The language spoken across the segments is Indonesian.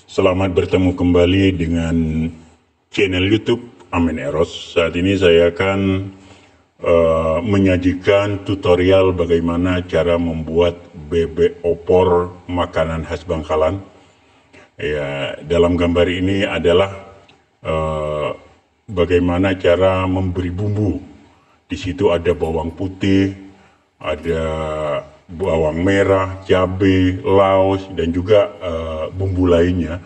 Selamat bertemu kembali dengan channel YouTube Amin Eros. Saat ini saya akan menyajikan tutorial bagaimana cara membuat bebek opor makanan khas Bangkalan. Ya, dalam gambar ini adalah bagaimana cara memberi bumbu. Di situ ada bawang putih, ada bawang merah, cabai, laos, dan juga bumbu lainnya.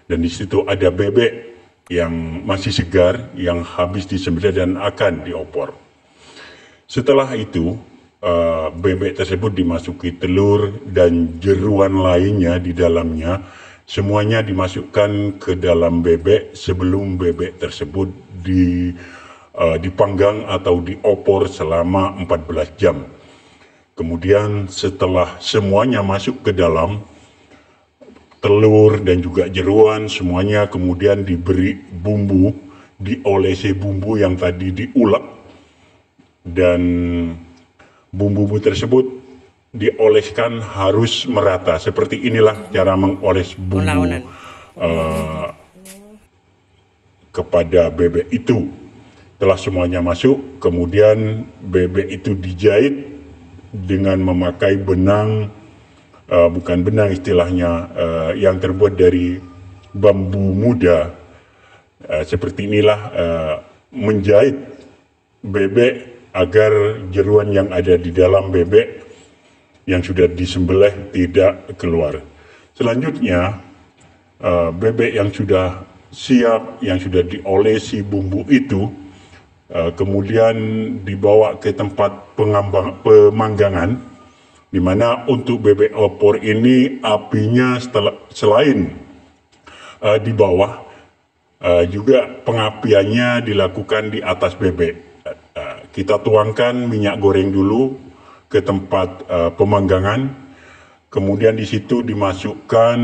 Dan di situ ada bebek yang masih segar, yang habis disembelih dan akan diopor. Setelah itu, bebek tersebut dimasuki telur dan jeruan lainnya di dalamnya. Semuanya dimasukkan ke dalam bebek sebelum bebek tersebut dipanggang atau diopor selama 14 jam. Kemudian setelah semuanya masuk ke dalam, telur dan juga jeruan semuanya kemudian diberi bumbu, diolesi bumbu yang tadi diulek, dan bumbu tersebut dioleskan harus merata. Seperti inilah cara mengoles bumbu kepada bebek itu. Telah semuanya masuk, kemudian bebek itu dijahit dengan memakai benang, bukan benang istilahnya, yang terbuat dari bambu muda. Seperti inilah menjahit bebek agar jeruan yang ada di dalam bebek yang sudah disembelih tidak keluar. Selanjutnya, bebek yang sudah siap, yang sudah diolesi bumbu itu, kemudian dibawa ke tempat pemanggangan, di mana untuk bebek opor ini apinya selain di bawah, juga pengapiannya dilakukan di atas bebek. Kita tuangkan minyak goreng dulu ke tempat pemanggangan, kemudian di situ dimasukkan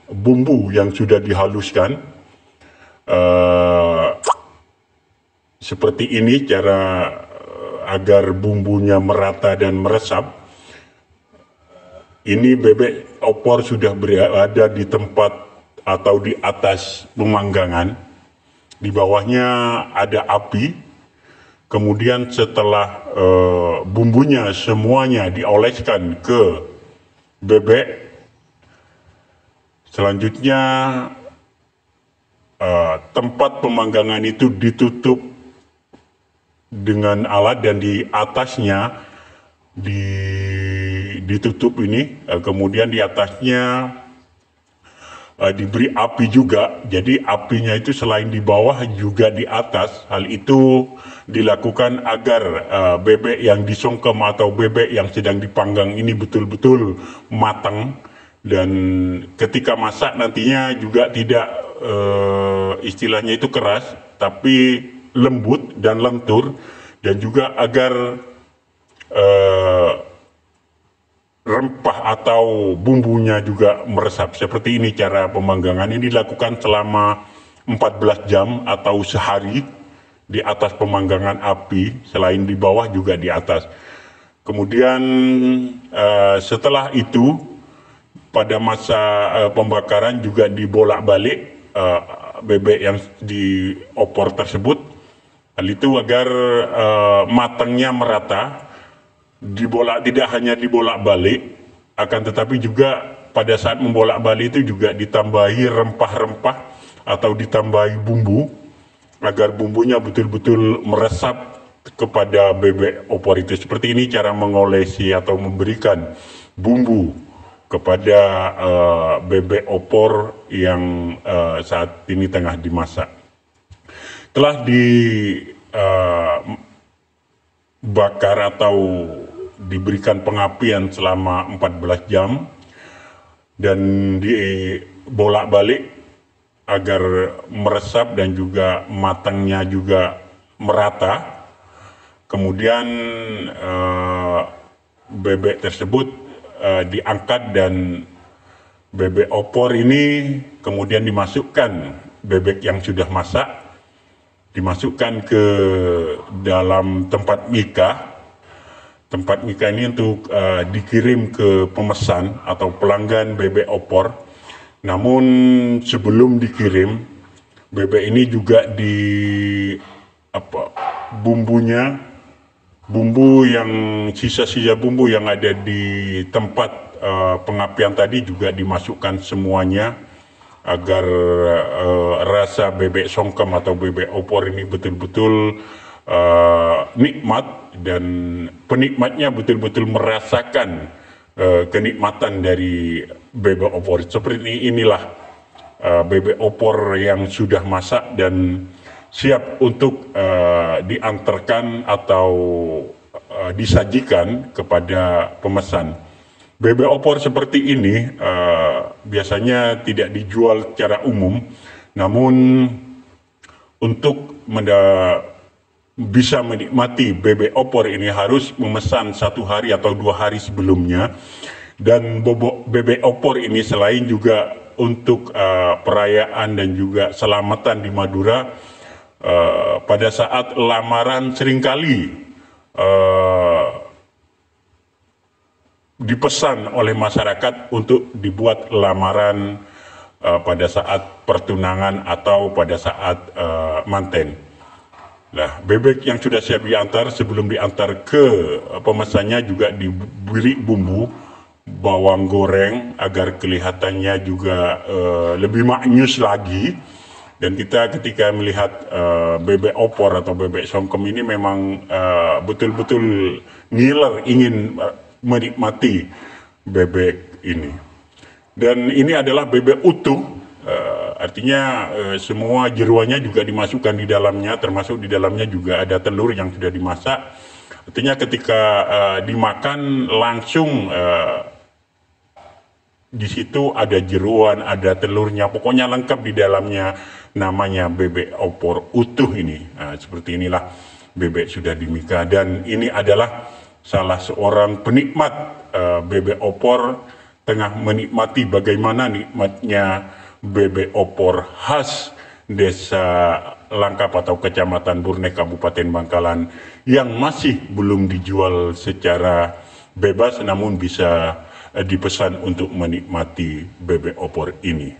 bumbu yang sudah dihaluskan. Seperti ini cara agar bumbunya merata dan meresap. Ini bebek opor sudah berada di tempat atau di atas pemanggangan. Di bawahnya ada api. Kemudian setelah bumbunya semuanya dioleskan ke bebek, selanjutnya tempat pemanggangan itu ditutup dengan alat, dan di atasnya ditutup ini, kemudian di atasnya diberi api juga. Jadi apinya itu selain di bawah juga di atas. Hal itu dilakukan agar bebek yang disungkem atau bebek yang sedang dipanggang ini betul-betul matang, dan ketika masak nantinya juga tidak istilahnya itu keras, tapi lembut dan lentur, dan juga agar rempah atau bumbunya juga meresap. Seperti ini cara pemanggangan. Ini dilakukan selama 14 jam atau sehari di atas pemanggangan api, selain di bawah juga di atas. Kemudian setelah itu pada masa pembakaran juga dibolak-balik bebek yang diopor tersebut. Hal itu agar matangnya merata, tidak hanya dibolak-balik, akan tetapi juga pada saat membolak-balik itu juga ditambahi rempah-rempah atau ditambahi bumbu, agar bumbunya betul-betul meresap kepada bebek opor itu. Seperti ini cara mengolesi atau memberikan bumbu kepada bebek opor yang saat ini tengah dimasak. Telah dibakar atau diberikan pengapian selama 14 jam dan dibolak-balik agar meresap dan juga matangnya juga merata. Kemudian bebek tersebut diangkat, dan bebek opor ini kemudian dimasukkan, bebek yang sudah masak dimasukkan ke dalam tempat mika. Tempat mika ini untuk dikirim ke pemesan atau pelanggan bebek opor. Namun sebelum dikirim, bebek ini juga bumbunya, bumbu yang sisa-sisa bumbu yang ada di tempat pengapian tadi juga dimasukkan semuanya agar rasa bebek songkem atau bebek opor ini betul-betul nikmat dan penikmatnya betul-betul merasakan kenikmatan dari bebek opor. Seperti inilah bebek opor yang sudah masak dan siap untuk diantarkan atau disajikan kepada pemesan. Bebek opor seperti ini biasanya tidak dijual secara umum, namun untuk bisa menikmati bebek opor ini harus memesan 1 hari atau 2 hari sebelumnya. Dan bebek opor ini selain juga untuk perayaan dan juga selamatan di Madura, pada saat lamaran seringkali dipesan oleh masyarakat untuk dibuat lamaran pada saat pertunangan atau pada saat manten. Nah, bebek yang sudah siap diantar, sebelum diantar ke pemesannya juga diberi bumbu bawang goreng agar kelihatannya juga lebih maknyus lagi. Dan kita ketika melihat bebek opor atau bebek songkem ini memang betul-betul ngiler ingin menikmati bebek ini. Dan ini adalah bebek utuh, artinya semua jeruannya juga dimasukkan di dalamnya, termasuk di dalamnya juga ada telur yang sudah dimasak. Artinya ketika dimakan langsung di situ ada jeruan, ada telurnya, pokoknya lengkap di dalamnya, namanya bebek opor utuh ini. Nah, seperti inilah bebek sudah dimika, dan ini adalah salah seorang penikmat bebek opor tengah menikmati bagaimana nikmatnya bebek opor khas Desa Langkap atau Kecamatan Burne, Kabupaten Bangkalan, yang masih belum dijual secara bebas, namun bisa dipesan untuk menikmati bebek opor ini.